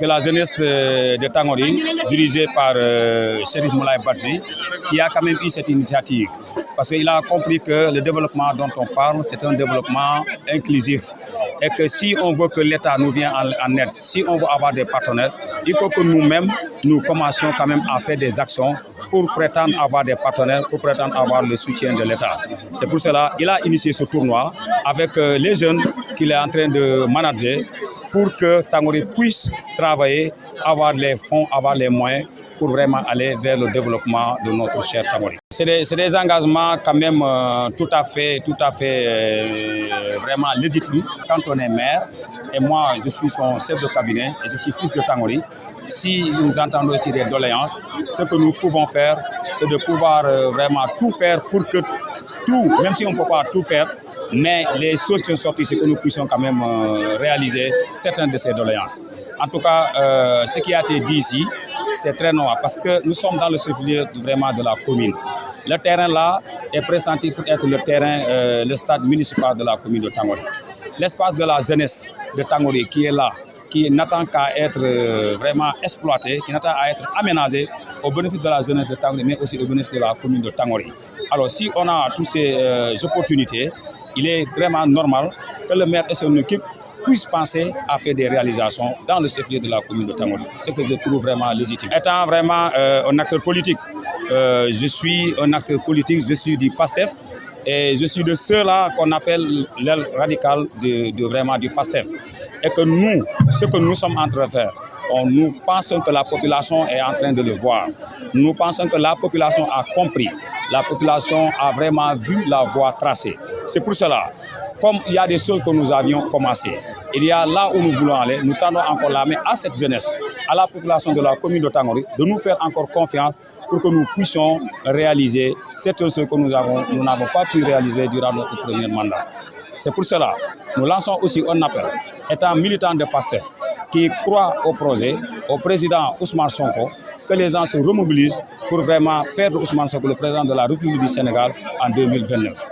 Que la jeunesse de Tangori, dirigée par Chérif Moulay Badji, qui a quand même eu cette initiative. Parce qu'il a compris que le développement dont on parle, c'est un développement inclusif. Et que si on veut que l'État nous vienne en aide, si on veut avoir des partenaires, il faut que nous-mêmes, nous commencions quand même à faire des actions pour prétendre avoir des partenaires, pour prétendre avoir le soutien de l'État. C'est pour cela qu'il a initié ce tournoi avec les jeunes qu'il est en train de manager pour que Tangori puisse travailler, avoir les fonds, avoir les moyens pour vraiment aller vers le développement de notre cher Tangori. C'est des engagements quand même tout à fait vraiment légitimes. Quand on est maire, et moi je suis son chef de cabinet et je suis fils de Tangori, si nous entendons aussi des doléances, ce que nous pouvons faire, c'est de pouvoir vraiment tout faire pour que tout, même si on ne peut pas tout faire, mais les choses qui sont sorties, c'est que nous puissions quand même réaliser certaines de ces doléances. En tout cas, ce qui a été dit ici, c'est très noir parce que nous sommes dans le chef-lieu vraiment de la commune. Le terrain là est pressenti pour être le terrain, le stade municipal de la commune de Tangori. L'espace de la jeunesse de Tangori qui est là, qui n'attend qu'à être vraiment exploité, qui n'attend à être aménagé au bénéfice de la jeunesse de Tangori, mais aussi au bénéfice de la commune de Tangori. Alors si on a toutes ces opportunités, il est vraiment normal que le maire et son équipe puissent penser à faire des réalisations dans le chef-lieu de la commune de Tangori, ce que je trouve vraiment légitime. Étant vraiment un acteur politique, je suis un acteur politique, je suis du PASTEF et je suis de ceux-là qu'on appelle l'aile radicale vraiment du PASTEF. Et que nous, ce que nous sommes en train de faire, nous pensons que la population est en train de le voir. Nous pensons que la population a compris. La population a vraiment vu la voie tracée. C'est pour cela, comme il y a des choses que nous avions commencées, il y a là où nous voulons aller, nous tendons encore la main à cette jeunesse, à la population de la commune de Tangori, de nous faire encore confiance pour que nous puissions réaliser certaines choses que nous n'avons pas pu réaliser durant notre premier mandat. C'est pour cela, nous lançons aussi un appel, étant militant de PASTEF, qui croit au projet, au président Ousmane Sonko, que les gens se remobilisent pour vraiment faire de Ousmane Sonko le président de la République du Sénégal en 2029.